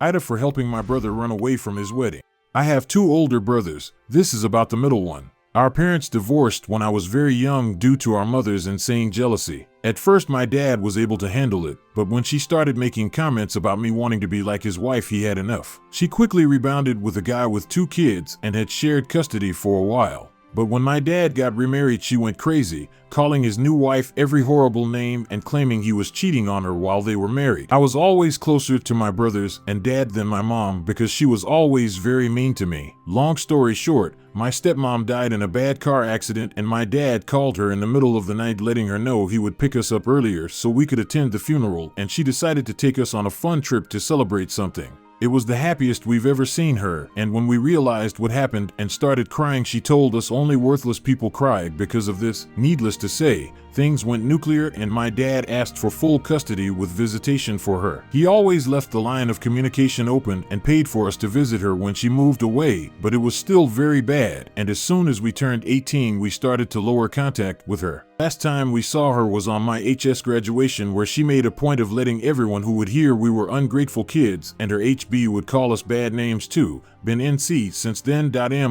Ida for helping my brother run away from his wedding. I have two older brothers. This is about the middle one. Our parents divorced when I was very young due to our mother's insane jealousy. At first my dad was able to handle it, but when she started making comments about me wanting to be like his wife, he had enough. She quickly rebounded with a guy with 2 kids and had shared custody for a while. But when my dad got remarried, she went crazy, calling his new wife every horrible name and claiming he was cheating on her while they were married. I was always closer to my brothers and dad than my mom because she was always very mean to me. Long story short, my stepmom died in a bad car accident and my dad called her in the middle of the night letting her know he would pick us up earlier so we could attend the funeral, and she decided to take us on a fun trip to celebrate something. It was the happiest we've ever seen her, and when we realized what happened and started crying, she told us only worthless people cried because of this. Needless to say, things went nuclear and my dad asked for full custody with visitation for her. He always left the line of communication open and paid for us to visit her when she moved away, but it was still very bad, and as soon as we turned 18 we started to lower contact with her. Last time we saw her was on my HS graduation, where she made a point of letting everyone who would hear we were ungrateful kids, and her HB would call us bad names too. Been NC since then.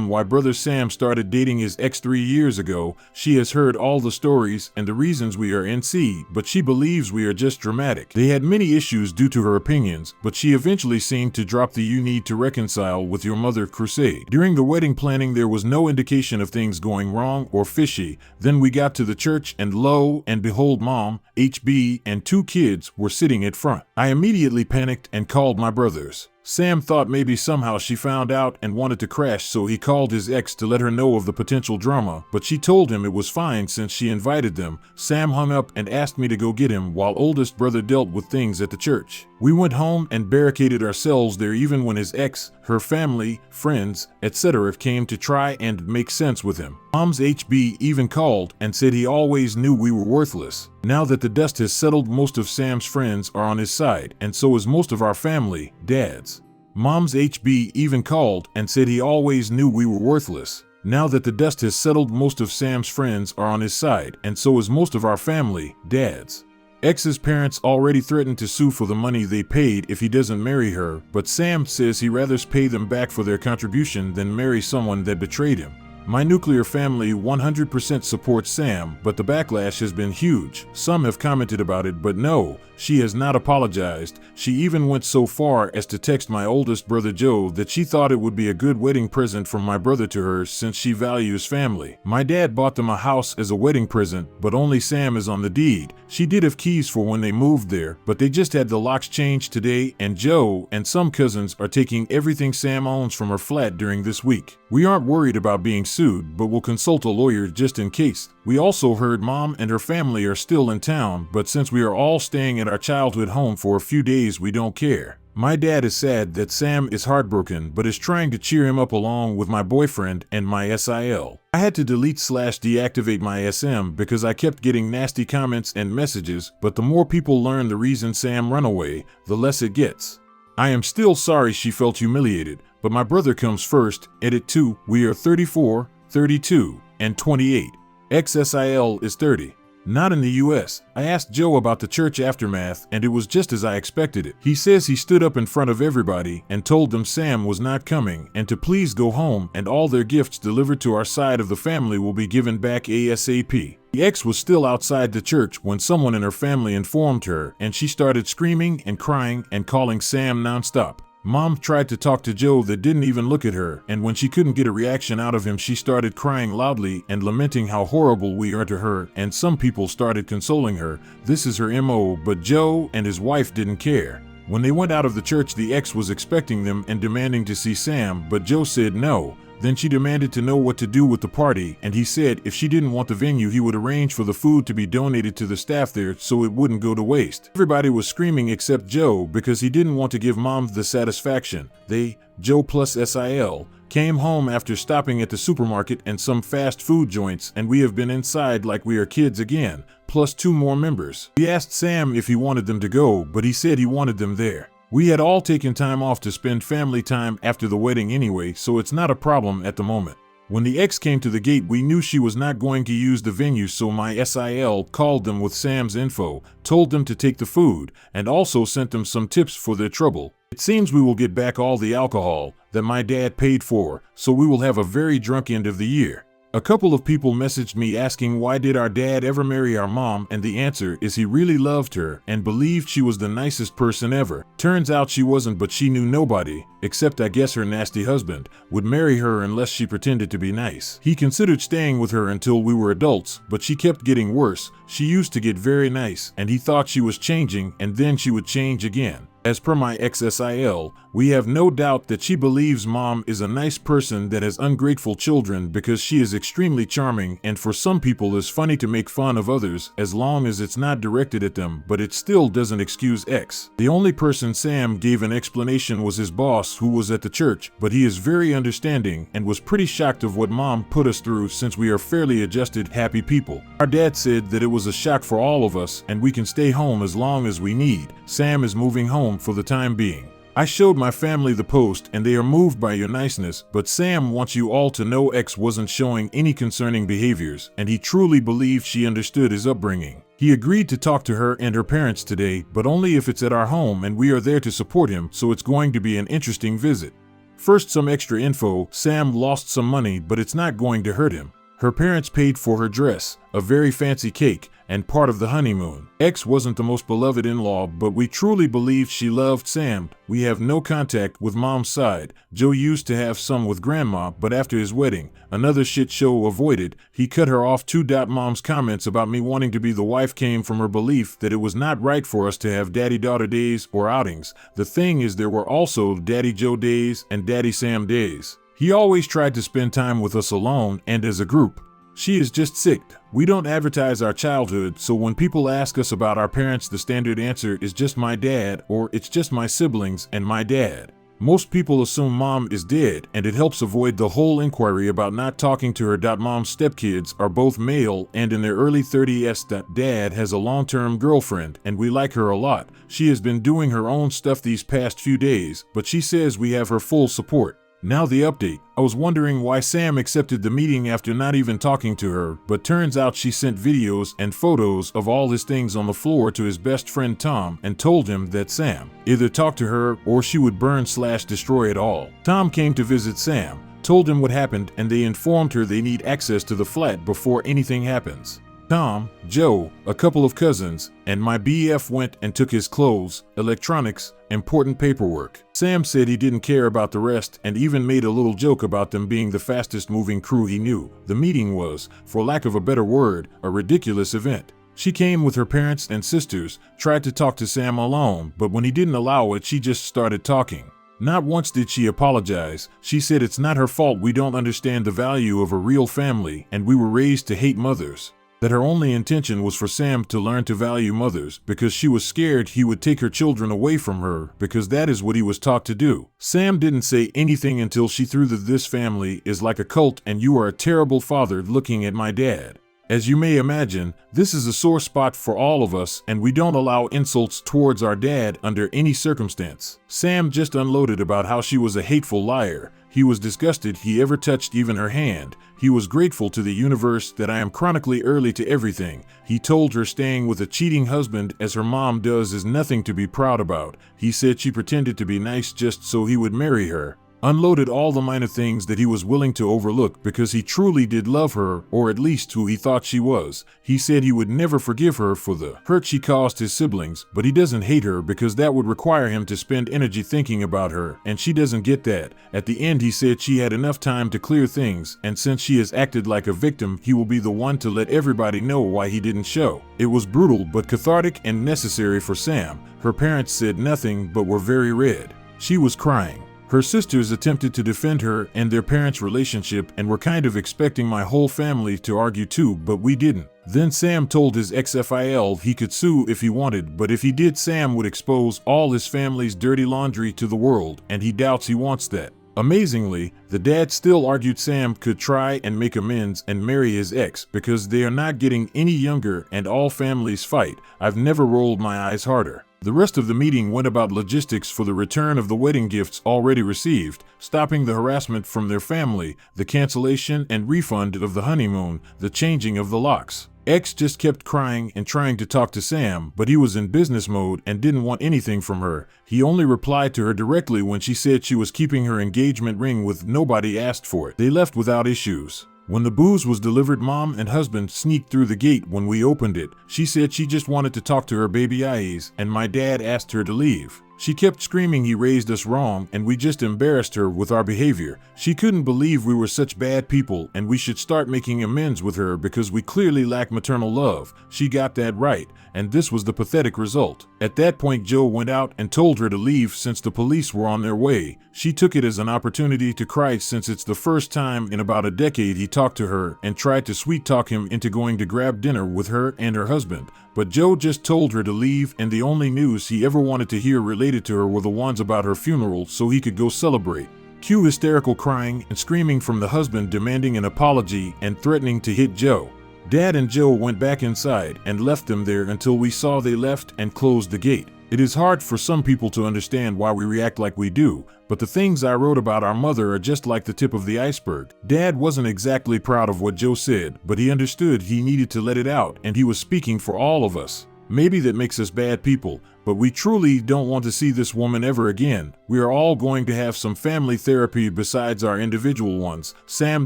My brother Sam started dating his ex 3 years ago. She has heard all the stories and the reasons we are NC, but she believes we are just dramatic. They had many issues due to her opinions, but she eventually seemed to drop the "you need to reconcile with your mother" crusade. During the wedding planning there was no indication of things going wrong or fishy. Then we got to the church and lo and behold, mom, HB, and 2 kids were sitting at front. I immediately panicked and called my brothers. Sam thought maybe somehow she found out and wanted to crash, so he called his ex to let her know of the potential drama, but she told him it was fine since she invited them. Sam hung up and asked me to go get him while oldest brother dealt with things at the church. We went home and barricaded ourselves there even when his ex, her family, friends, etc. came to try and make sense with him. Mom's HB even called and said he always knew we were worthless. Now that the dust has settled, most of Sam's friends are on his side, and so is most of our family, Dad's. Mom's HB even called and said he always knew we were worthless. Now that the dust has settled, most of Sam's friends are on his side, and so is most of our family, Dad's. Ex's parents already threatened to sue for the money they paid if he doesn't marry her, but Sam says he'd rather pay them back for their contribution than marry someone that betrayed him. My nuclear family 100% supports Sam, but the backlash has been huge. Some have commented about it, but no, she has not apologized. She even went so far as to text my oldest brother Joe that she thought it would be a good wedding present from my brother to her since she values family. My dad bought them a house as a wedding present, but only Sam is on the deed. She did have keys for when they moved there, but they just had the locks changed today, and Joe and some cousins are taking everything Sam owns from her flat during this week. We aren't worried about being sued, but we'll consult a lawyer just in case. We also heard Mom and her family are still in town, but since we are all staying at our childhood home for a few days, we don't care. My dad is sad that Sam is heartbroken, but is trying to cheer him up along with my boyfriend and my SIL. I had to delete/deactivate my SM because I kept getting nasty comments and messages, but the more people learn the reason Sam ran away, the less it gets. I am still sorry she felt humiliated, but my brother comes first. Edit 2. We are 34, 32, and 28. Ex-SIL is 30. Not in the US. I asked Joe about the church aftermath, and it was just as I expected it. He says he stood up in front of everybody and told them Sam was not coming and to please go home, and all their gifts delivered to our side of the family will be given back ASAP. The ex was still outside the church when someone in her family informed her, and she started screaming and crying and calling Sam nonstop. Mom tried to talk to Joe that didn't even look at her, and when she couldn't get a reaction out of him, she started crying loudly and lamenting how horrible we are to her, and some people started consoling her. This is her MO, but Joe and his wife didn't care. When they went out of the church, the ex was expecting them and demanding to see Sam, but Joe said no. Then she demanded to know what to do with the party, and he said if she didn't want the venue, he would arrange for the food to be donated to the staff there so it wouldn't go to waste. Everybody was screaming except Joe because he didn't want to give Mom the satisfaction. They, Joe plus SIL, came home after stopping at the supermarket and some fast food joints, and we have been inside like we are kids again, plus 2 more members. We asked Sam if he wanted them to go, but he said he wanted them there. We had all taken time off to spend family time after the wedding anyway, so it's not a problem at the moment. When the ex came to the gate, we knew she was not going to use the venue, so my SIL called them with Sam's info, told them to take the food, and also sent them some tips for their trouble. It seems we will get back all the alcohol that my dad paid for, so we will have a very drunk end of the year. A couple of people messaged me asking why did our dad ever marry our mom, and the answer is he really loved her and believed she was the nicest person ever. Turns out she wasn't, but she knew nobody, except I guess her nasty husband, would marry her unless she pretended to be nice. He considered staying with her until we were adults, but she kept getting worse. She used to get very nice, and he thought she was changing, and then she would change again. As per my ex-SIL, we have no doubt that she believes mom is a nice person that has ungrateful children because she is extremely charming, and for some people is funny to make fun of others as long as it's not directed at them, but it still doesn't excuse X. The only person Sam gave an explanation was his boss, who was at the church, but he is very understanding and was pretty shocked of what mom put us through since we are fairly adjusted, happy people. Our dad said that it was a shock for all of us and we can stay home as long as we need. Sam is moving home for the time being. I showed my family the post and they are moved by your niceness, but Sam wants you all to know X wasn't showing any concerning behaviors and he truly believed she understood his upbringing. He agreed to talk to her and her parents today, but only if it's at our home and we are there to support him, so it's going to be an interesting visit. First, some extra info. Sam lost some money, but it's not going to hurt him. Her parents paid for her dress, a very fancy cake, and part of the honeymoon. X wasn't the most beloved in-law, but we truly believe she loved Sam. We have no contact with mom's side. Joe used to have some with grandma, but after his wedding, another shit show avoided, he cut her off too. Mom's comments about me wanting to be the wife came from her belief that it was not right for us to have daddy-daughter days or outings. The thing is, there were also Daddy Joe days and Daddy Sam days. He always tried to spend time with us alone and as a group. She is just sick. We don't advertise our childhood, so when people ask us about our parents, the standard answer is just my dad, or it's just my siblings and my dad. Most people assume mom is dead, and it helps avoid the whole inquiry about not talking to her. Mom's stepkids are both male and in their early 30s. Dad has a long-term girlfriend, and we like her a lot. She has been doing her own stuff these past few days, but she says we have her full support. Now the update. I was wondering why Sam accepted the meeting after not even talking to her, but turns out she sent videos and photos of all his things on the floor to his best friend Tom and told him that Sam either talked to her or she would burn/destroy it all. Tom came to visit Sam, told him what happened, and they informed her they need access to the flat before anything happens. Tom, Joe, a couple of cousins, and my BF went and took his clothes, electronics, important paperwork. Sam said he didn't care about the rest and even made a little joke about them being the fastest moving crew he knew. The meeting was, for lack of a better word, a ridiculous event. She came with her parents and sisters, tried to talk to Sam alone, but when he didn't allow it, she just started talking. Not once did she apologize. She said it's not her fault, we don't understand the value of a real family, and we were raised to hate mothers. That her only intention was for Sam to learn to value mothers because she was scared he would take her children away from her because that is what he was taught to do. Sam didn't say anything until she threw the "this family is like a cult and you are a terrible father" looking at my dad. As you may imagine, this is a sore spot for all of us, and we don't allow insults towards our dad under any circumstance. Sam just unloaded about how she was a hateful liar. He was disgusted he ever touched even her hand. He was grateful to the universe that I am chronically early to everything. He told her staying with a cheating husband as her mom does is nothing to be proud about. He said she pretended to be nice just so he would marry her. Unloaded all the minor things that he was willing to overlook because he truly did love her, or at least who he thought she was. He said he would never forgive her for the hurt she caused his siblings, but he doesn't hate her because that would require him to spend energy thinking about her, and she doesn't get that. At the end, he said she had enough time to clear things, and since she has acted like a victim, he will be the one to let everybody know why he didn't show. It was brutal but cathartic and necessary for Sam. Her parents said nothing but were very red. She was crying. Her sisters attempted to defend her and their parents' relationship and were kind of expecting my whole family to argue too, but we didn't. Then Sam told his ex-FIL he could sue if he wanted, but if he did, Sam would expose all his family's dirty laundry to the world, and he doubts he wants that. Amazingly, the dad still argued Sam could try and make amends and marry his ex because they are not getting any younger and all families fight. I've never rolled my eyes harder. The rest of the meeting went about logistics for the return of the wedding gifts already received, stopping the harassment from their family, the cancellation and refund of the honeymoon, the changing of the locks. X just kept crying and trying to talk to Sam, but he was in business mode and didn't want anything from her. He only replied to her directly when she said she was keeping her engagement ring with nobody asked for it. They left without issues. When the booze was delivered, mom and husband sneaked through the gate when we opened it. She said she just wanted to talk to her baby eyes, and my dad asked her to leave. She kept screaming he raised us wrong and we just embarrassed her with our behavior. She couldn't believe we were such bad people and we should start making amends with her because we clearly lack maternal love. She got that right, and this was the pathetic result. At that point, Joe went out and told her to leave since the police were on their way. She took it as an opportunity to cry since it's the first time in about a decade he talked to her and tried to sweet talk him into going to grab dinner with her and her husband. But Joe just told her to leave, and the only news he ever wanted to hear related to her were the ones about her funeral so he could go celebrate. Cue hysterical crying and screaming from the husband demanding an apology and threatening to hit Joe. Dad and Joe went back inside and left them there until we saw they left and closed the gate. It is hard for some people to understand why we react like we do, but the things I wrote about our mother are just like the tip of the iceberg. Dad wasn't exactly proud of what Joe said, but he understood he needed to let it out, and he was speaking for all of us. Maybe that makes us bad people, but we truly don't want to see this woman ever again. We are all going to have some family therapy besides our individual ones. Sam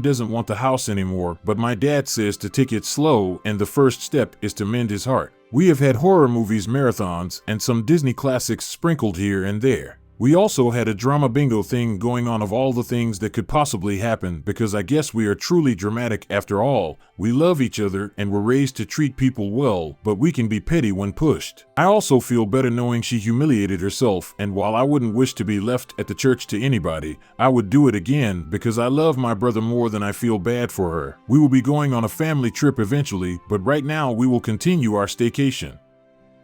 doesn't want the house anymore, but my dad says to take it slow, and the first step is to mend his heart. We have had horror movies marathons and some Disney classics sprinkled here and there. We also had a drama bingo thing going on of all the things that could possibly happen because I guess we are truly dramatic after all. We love each other and were raised to treat people well, but we can be petty when pushed. I also feel better knowing she humiliated herself, and while I wouldn't wish to be left at the church to anybody, I would do it again because I love my brother more than I feel bad for her. We will be going on a family trip eventually, but right now we will continue our staycation.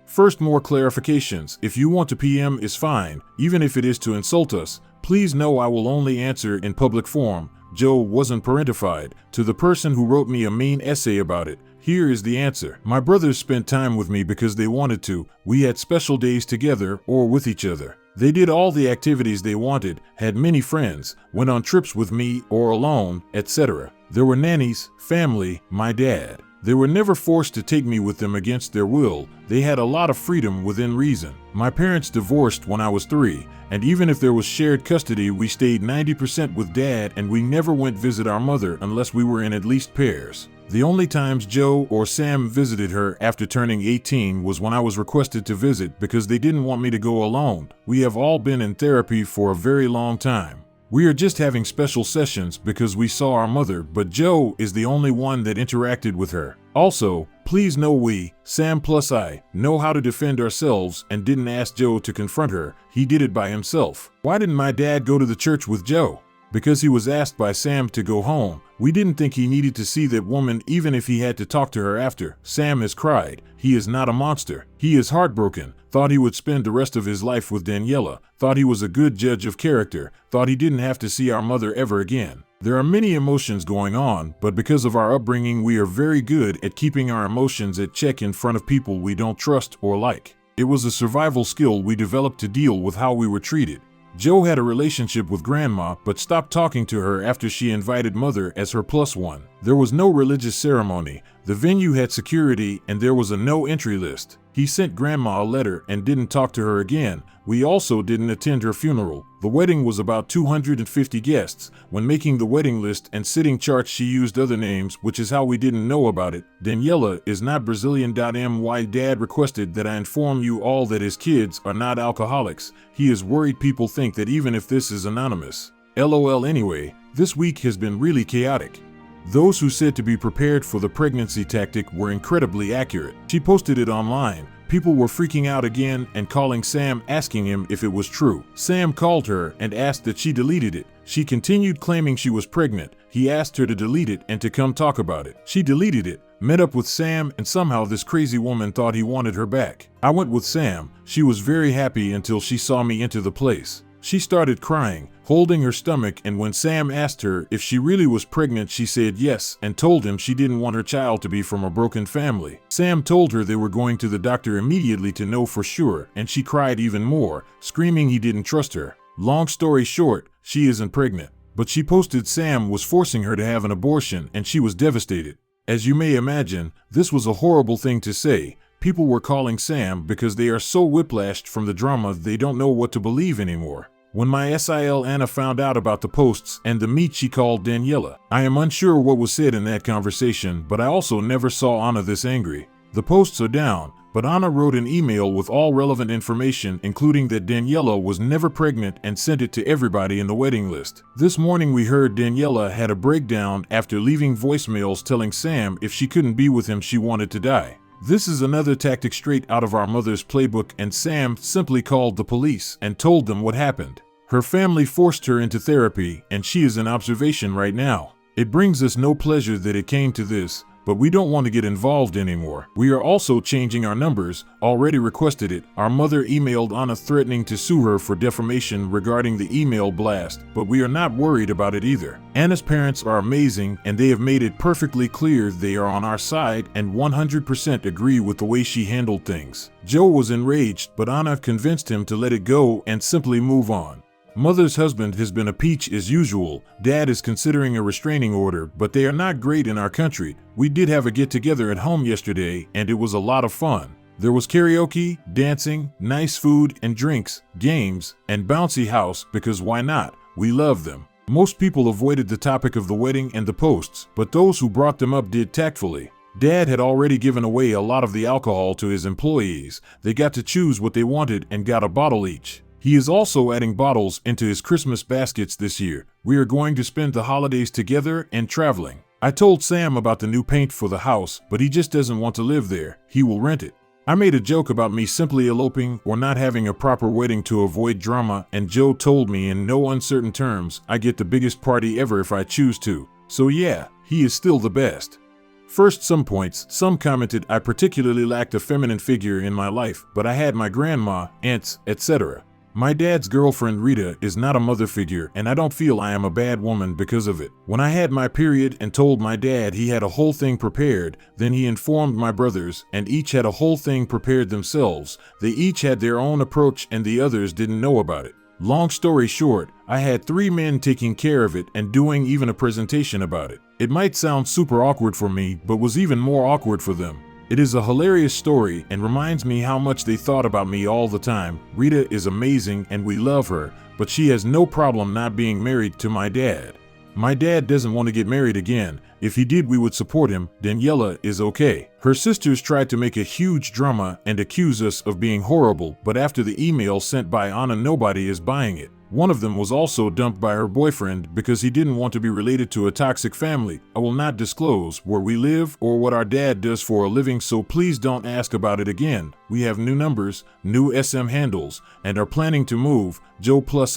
First, more clarifications. If you want to PM is fine, even if it is to insult us. Please know I will only answer in public forum. Joe wasn't parentified. To the person who wrote me a mean essay about it, here is the answer. My brothers spent time with me because they wanted to. We had special days together or with each other. They did all the activities they wanted, had many friends, went on trips with me or alone, etc. There were nannies, family, my dad. They were never forced to take me with them against their will. They had a lot of freedom within reason. My parents divorced when I was 3, and even if there was shared custody, we stayed 90% with dad and we never went visit our mother unless we were in at least pairs. The only times Joe or Sam visited her after turning 18 was when I was requested to visit because they didn't want me to go alone. We have all been in therapy for a very long time. We are just having special sessions because we saw our mother, but Joe is the only one that interacted with her. Also, please know we, Sam plus I, know how to defend ourselves and didn't ask Joe to confront her. He did it by himself. Why didn't my dad go to the church with Joe? Because he was asked by Sam to go home. We didn't think he needed to see that woman even if he had to talk to her after. Sam has cried. He is not a monster. He is heartbroken. Thought he would spend the rest of his life with Daniela. Thought he was a good judge of character. Thought he didn't have to see our mother ever again. There are many emotions going on, but because of our upbringing, we are very good at keeping our emotions at check in front of people we don't trust or like. It was a survival skill we developed to deal with how we were treated. Joe had a relationship with grandma, but stopped talking to her after she invited mother as her plus one. There was no religious ceremony. The venue had security and there was a no entry list. He sent grandma a letter and didn't talk to her again. We also didn't attend her funeral. The wedding was about 250 guests. When making the wedding list and sitting charts, she used other names, which is how we didn't know about it. Daniela is not Brazilian. My dad requested that I inform you all that his kids are not alcoholics. He is worried people think that even if this is anonymous. LOL. Anyway, this week has been really chaotic. Those who said to be prepared for the pregnancy tactic were incredibly accurate. She posted it online. People were freaking out again and calling Sam, asking him if it was true. Sam called her and asked that she deleted it. She continued claiming she was pregnant. He asked her to delete it and to come talk about it. She deleted it, met up with Sam, and somehow this crazy woman thought he wanted her back. I went with Sam. She was very happy until she saw me enter the place. She started crying, holding her stomach, and when Sam asked her if she really was pregnant, she said yes and told him she didn't want her child to be from a broken family. Sam told her they were going to the doctor immediately to know for sure, and she cried even more, screaming he didn't trust her. Long story short, she isn't pregnant. But she posted Sam was forcing her to have an abortion and she was devastated. As you may imagine, this was a horrible thing to say. People were calling Sam because they are so whiplashed from the drama they don't know what to believe anymore. When my SIL Anna found out about the posts and the meet, she called Daniela. I am unsure what was said in that conversation, but I also never saw Anna this angry. The posts are down, but Anna wrote an email with all relevant information, including that Daniela was never pregnant, and sent it to everybody in the waiting list. This morning we heard Daniela had a breakdown after leaving voicemails telling Sam if she couldn't be with him she wanted to die. This is another tactic straight out of our mother's playbook, and Sam simply called the police and told them what happened. Her family forced her into therapy and she is in observation right now. It brings us no pleasure that it came to this, but we don't want to get involved anymore. We are also changing our numbers, already requested it. Our mother emailed Anna threatening to sue her for defamation regarding the email blast, but we are not worried about it either. Anna's parents are amazing and they have made it perfectly clear they are on our side and 100% agree with the way she handled things. Joe was enraged, but Anna convinced him to let it go and simply move on. Mother's husband has been a peach as usual. Dad is considering a restraining order, but they are not great in our country. We did have a get-together at home yesterday, and it was a lot of fun. There was karaoke, dancing, nice food and drinks, games, and bouncy house, because why not? We love them. Most people avoided the topic of the wedding and the posts, but those who brought them up did tactfully. Dad had already given away a lot of the alcohol to his employees. They got to choose what they wanted and got a bottle each. He is also adding bottles into his Christmas baskets this year. We are going to spend the holidays together and traveling. I told Sam about the new paint for the house, but he just doesn't want to live there. He will rent it. I made a joke about me simply eloping or not having a proper wedding to avoid drama, and Joe told me in no uncertain terms I get the biggest party ever if I choose to. So yeah, he is still the best. First, some points. Some commented I particularly lacked a feminine figure in my life, but I had my grandma, aunts, etc. My dad's girlfriend Rita is not a mother figure, and I don't feel I am a bad woman because of it. When I had my period and told my dad he had a whole thing prepared, then he informed my brothers, and each had a whole thing prepared themselves. They each had their own approach and the others didn't know about it. Long story short, I had 3 men taking care of it and doing even a presentation about it. It might sound super awkward for me, but was even more awkward for them. It is a hilarious story and reminds me how much they thought about me all the time. Rita is amazing and we love her, but she has no problem not being married to my dad. My dad doesn't want to get married again. If he did, we would support him. Daniela is okay. Her sisters tried to make a huge drama and accuse us of being horrible, but after the email sent by Anna, nobody is buying it. One of them was also dumped by her boyfriend because he didn't want to be related to a toxic family. I will not disclose where we live or what our dad does for a living, so please don't ask about it again. We have new numbers, new SM handles, and are planning to move. Joe plus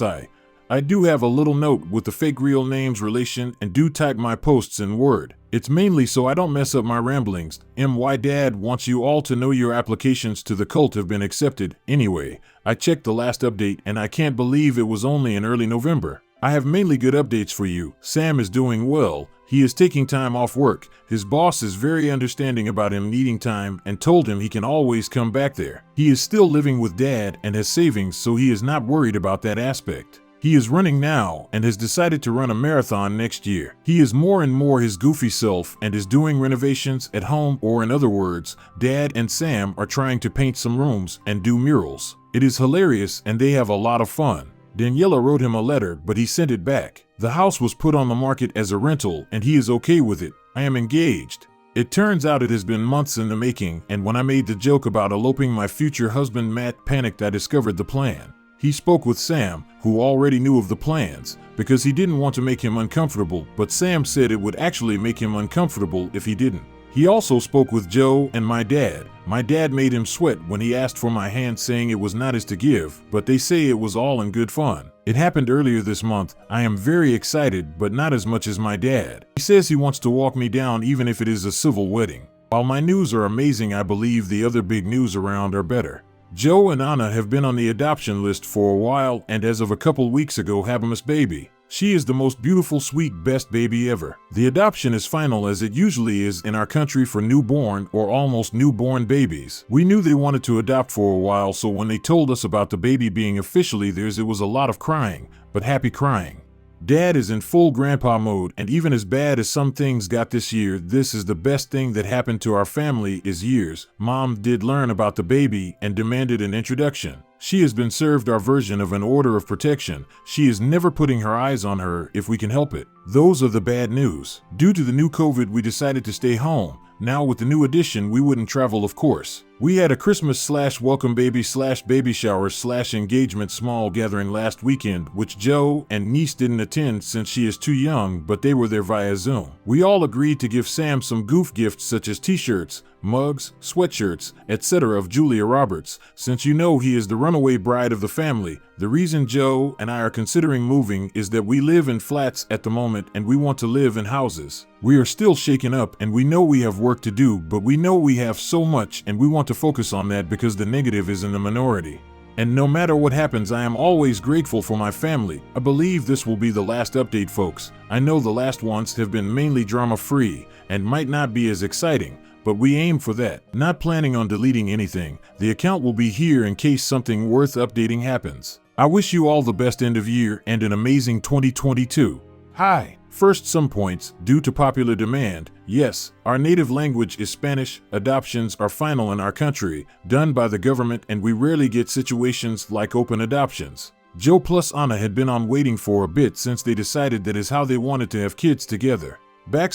I do have a little note with the fake real names relation and do type my posts in Word. It's mainly so I don't mess up my ramblings. My dad wants you all to know your applications to the cult have been accepted. Anyway, I checked the last update and I can't believe it was only in early November. I have mainly good updates for you. Sam is doing well. He is taking time off work. His boss is very understanding about him needing time and told him he can always come back there. He is still living with dad and has savings, so he is not worried about that aspect. He is running now and has decided to run a marathon next year. He is more and more his goofy self and is doing renovations at home, or in other words, Dad and Sam are trying to paint some rooms and do murals. It is hilarious and they have a lot of fun. Daniela wrote him a letter, but he sent it back. The house was put on the market as a rental and he is okay with it. I am engaged. It turns out it has been months in the making, and when I made the joke about eloping, my future husband Matt panicked. I discovered the plan. He spoke with Sam, who already knew of the plans, because he didn't want to make him uncomfortable, but Sam said it would actually make him uncomfortable if he didn't. He also spoke with Joe and my dad. My dad made him sweat when he asked for my hand, saying it was not his to give, but they say it was all in good fun. It happened earlier this month. I am very excited, but not as much as my dad. He says he wants to walk me down even if it is a civil wedding. While my news are amazing, I believe the other big news around are better. Joe and Anna have been on the adoption list for a while and as of a couple weeks ago have a Miss Baby. She is the most beautiful, sweet, best baby ever. The adoption is final as it usually is in our country for newborn or almost newborn babies. We knew they wanted to adopt for a while, so when they told us about the baby being officially theirs, it was a lot of crying, but happy crying. Dad is in full grandpa mode, and even as bad as some things got this year, this is the best thing that happened to our family is years. Mom did learn about the baby and demanded an introduction. She has been served our version of an order of protection. She is never putting her eyes on her if we can help it. Those are the bad news. Due to the new COVID, we decided to stay home. Now with the new addition, we wouldn't travel, of course. We had a Christmas/welcome baby/baby shower/engagement small gathering last weekend, which Joe and niece didn't attend since she is too young, but they were there via Zoom. We all agreed to give Sam some goof gifts such as t-shirts, mugs, sweatshirts, etc. of Julia Roberts, since you know he is the runaway bride of the family. The reason Joe and I are considering moving is that we live in flats at the moment and we want to live in houses. We are still shaken up and we know we have work to do, but we know we have so much and we want to focus on that because the negative is in the minority. And no matter what happens, I am always grateful for my family. I believe this will be the last update, folks. I know the last ones have been mainly drama-free and might not be as exciting, but we aim for that. Not planning on deleting anything. The account will be here in case something worth updating happens. I wish you all the best end of year and an amazing 2022. Hi. First, some points. Due to popular demand, yes, our native language is Spanish. Adoptions are final in our country, done by the government, and we rarely get situations like open adoptions. Joe plus Anna had been on waiting for a bit since they decided that is how they wanted to have kids together. \*****, I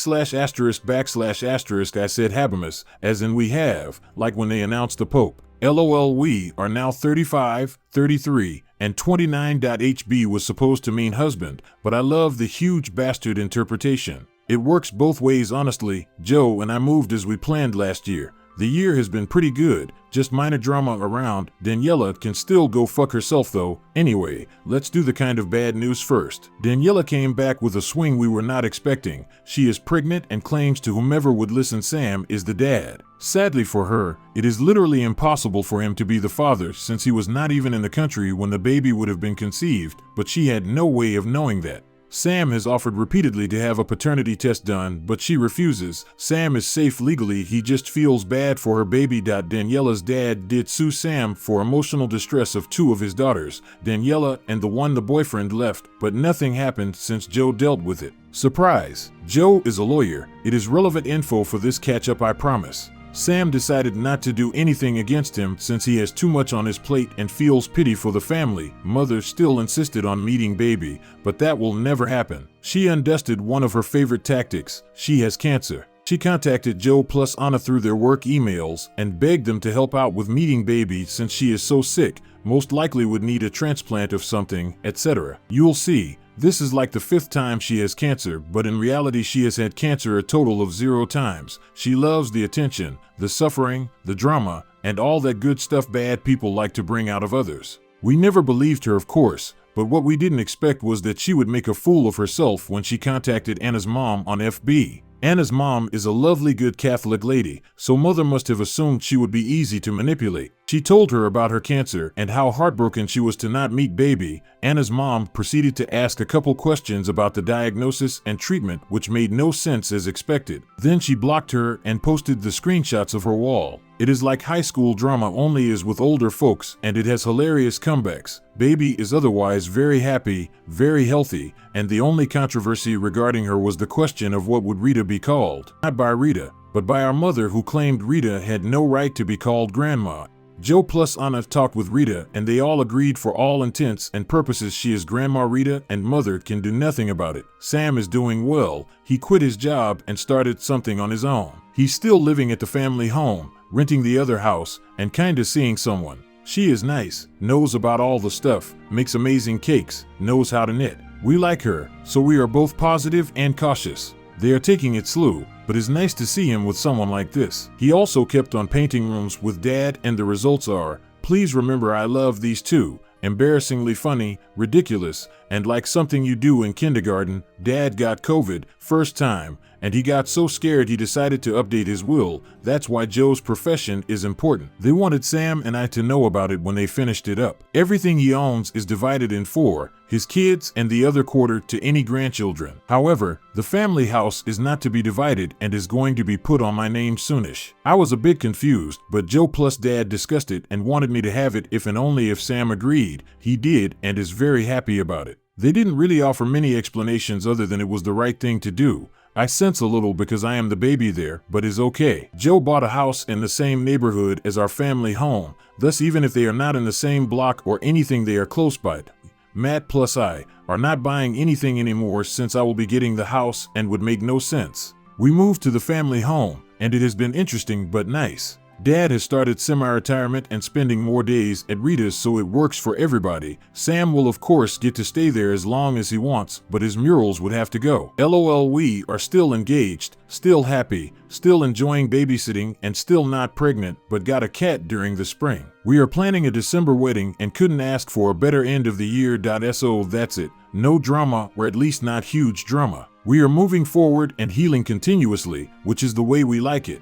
said habemus, as in we have, like when they announced the Pope. LOL, we are now 35, 33, and 29. HB was supposed to mean husband, but I love the huge bastard interpretation. It works both ways, honestly. Joe and I moved as we planned last year. The year has been pretty good, just minor drama around. Daniela can still go fuck herself though. Anyway, let's do the kind of bad news first. Daniela came back with a swing we were not expecting. She is pregnant and claims to whomever would listen Sam is the dad. Sadly for her, it is literally impossible for him to be the father since he was not even in the country when the baby would have been conceived, but she had no way of knowing that. Sam has offered repeatedly to have a paternity test done, but she refuses. Sam is safe legally, he just feels bad for her baby. Daniela's dad did sue Sam for emotional distress of two of his daughters, Daniela and the one the boyfriend left, but nothing happened since Joe dealt with it. Surprise! Joe is a lawyer. It is relevant info for this catch-up, I promise. Sam decided not to do anything against him since he has too much on his plate and feels pity for the family. Mother still insisted on meeting baby, but that will never happen. She undusted one of her favorite tactics. She has cancer. She contacted Joe plus Anna through their work emails and begged them to help out with meeting baby since she is so sick, most likely would need a transplant of something, etc. You'll see. This is like the 5th time she has cancer, but in reality she has had cancer a total of 0 times. She loves the attention, the suffering, the drama, and all that good stuff bad people like to bring out of others. We never believed her, of course, but what we didn't expect was that she would make a fool of herself when she contacted Anna's mom on FB. Anna's mom is a lovely, good Catholic lady, so mother must have assumed she would be easy to manipulate. She told her about her cancer and how heartbroken she was to not meet baby. Anna's mom proceeded to ask a couple questions about the diagnosis and treatment, which made no sense as expected. Then she blocked her and posted the screenshots of her wall. It is like high school drama, only is with older folks, and it has hilarious comebacks. Baby is otherwise very happy, very healthy, and the only controversy regarding her was the question of what would Rita be called. Not by Rita, but by our mother, who claimed Rita had no right to be called grandma. Joe plus Anna talked with Rita and they all agreed for all intents and purposes she is Grandma Rita and mother can do nothing about it. Sam is doing well. He quit his job and started something on his own. He's still living at the family home, renting the other house, and kinda seeing someone. She is nice, knows about all the stuff, makes amazing cakes, knows how to knit. We like her, so we are both positive and cautious. They are taking it slow, but it's nice to see him with someone like this. He also kept on painting rooms with Dad and the results are, please remember I love these two. embarrassingly funny, ridiculous, and like something you do in kindergarten. Dad got COVID, first time, and he got so scared he decided to update his will. That's why Joe's profession is important. They wanted Sam and I to know about it when they finished it up. Everything he owns is divided in 4, his kids and the other quarter to any grandchildren. However, the family house is not to be divided and is going to be put on my name soonish. I was a bit confused, but Joe plus Dad discussed it and wanted me to have it if and only if Sam agreed. He did and is very happy about it. They didn't really offer many explanations other than it was the right thing to do. I sense a little because I am the baby there, but is okay. Joe bought a house in the same neighborhood as our family home, thus even if they are not in the same block or anything, they are close by it. Matt plus I are not buying anything anymore since I will be getting the house and would make no sense. We moved to the family home, and it has been interesting but nice. Dad has started semi-retirement and spending more days at Rita's, so it works for everybody. Sam will of course get to stay there as long as he wants, but his murals would have to go. LOL, we are still engaged, still happy, still enjoying babysitting, and still not pregnant, but got a cat during the spring. We are planning a December wedding and couldn't ask for a better end of the year. So that's it. No drama, or at least not huge drama. We are moving forward and healing continuously, which is the way we like it.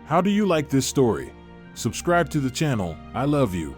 How do you like this story? Subscribe to the channel. I love you.